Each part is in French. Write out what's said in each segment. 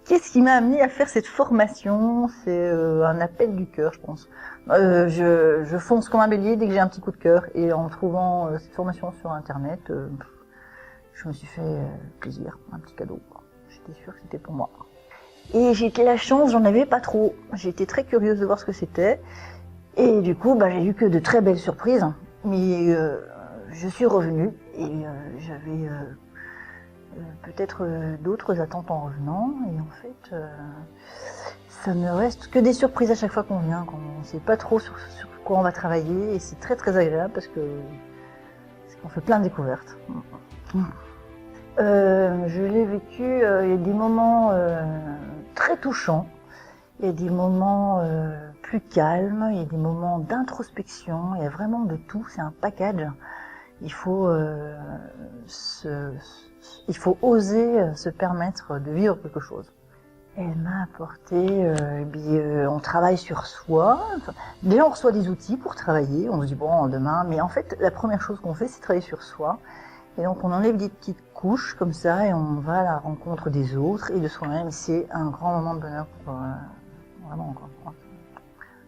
Qu'est-ce qui m'a amené à faire cette formation? C'est un appel du cœur, je pense. Je fonce comme un bélier dès que j'ai un petit coup de cœur. Et en trouvant cette formation sur Internet, je me suis fait plaisir, un petit cadeau. J'étais sûre que c'était pour moi. Et j'ai eu la chance, j'en avais pas trop. J'étais très curieuse de voir ce que c'était. Et du coup, j'ai eu que de très belles surprises. Mais je suis revenue et j'avais peut-être d'autres attentes en revenant. Et en fait, ça ne reste que des surprises à chaque fois qu'on vient. On ne sait pas trop sur quoi on va travailler. Et c'est très très agréable parce qu'on fait plein de découvertes. Je l'ai vécu, il y a des moments très touchants, il y a des moments plus calmes, il y a des moments d'introspection, il y a vraiment de tout, c'est un package. Il faut oser se permettre de vivre quelque chose. Elle m'a apporté, on travaille sur soi. Déjà on reçoit des outils pour travailler, on se dit bon demain, mais en fait la première chose qu'on fait c'est travailler sur soi. Et donc on enlève des petites couches comme ça et on va à la rencontre des autres et de soi-même. C'est un grand moment de bonheur pour vraiment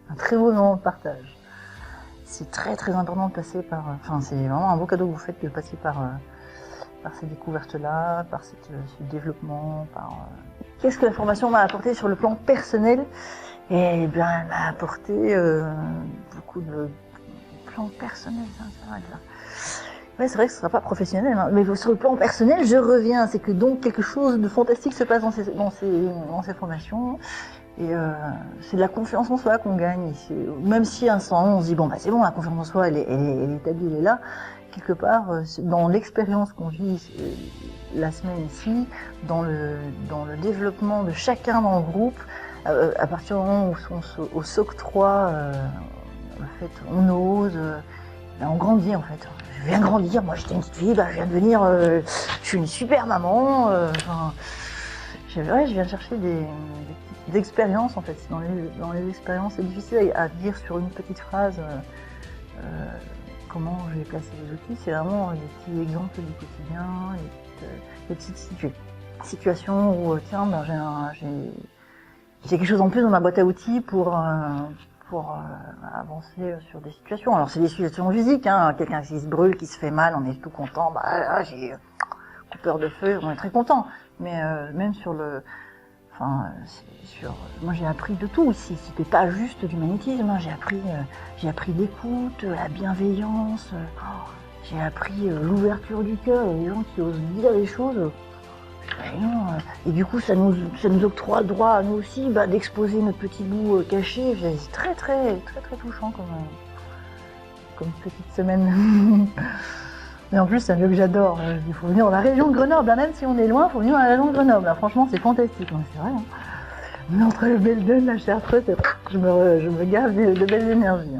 un très beau moment de partage. C'est très très important de passer par. C'est vraiment un beau cadeau que vous faites de passer par ces découvertes-là, par ce développement. Qu'est-ce que la formation m'a apporté sur le plan personnel? Eh bien, elle m'a apporté beaucoup de plans personnels. Ça va être là. Ouais, c'est vrai que ce ne sera pas professionnel, hein. Mais sur le plan personnel, je reviens. C'est que donc quelque chose de fantastique se passe dans ces formations. Et c'est de la confiance en soi qu'on gagne. Même si à un instant on se dit c'est bon, la confiance en soi elle est établie, elle est là. Quelque part, dans l'expérience qu'on vit la semaine ici, dans le développement de chacun dans le groupe, à partir du moment où on s'octroie, en fait, on ose, on grandit en fait. Je viens grandir, moi j'étais une petite fille, je viens de devenir, je suis une super maman. Je viens chercher des expériences en fait. Dans les expériences, c'est difficile à dire sur une petite phrase comment je vais placer les outils. C'est vraiment des petits exemples du quotidien, des petites situations où j'ai quelque chose en plus dans ma boîte à outils pour avancer sur des situations. Alors c'est des situations physiques, quelqu'un qui se brûle, qui se fait mal, on est tout content, j'ai coupeur de feu, on est très content. Mais même moi j'ai appris de tout ici, c'était pas juste du magnétisme, j'ai appris l'écoute, la bienveillance, j'ai appris l'ouverture du cœur, il y a des gens qui osent dire des choses. Et du coup, ça nous octroie le droit à nous aussi d'exposer notre petit bout caché. C'est très très très très touchant comme petite semaine. Mais en plus, c'est un lieu que j'adore. Il faut venir dans la région de Grenoble, même si on est loin, il faut venir dans la région de Grenoble. Franchement, c'est fantastique, c'est vrai. Mais entre le Belledonne, la Chartreuse, je me gave de belles énergies.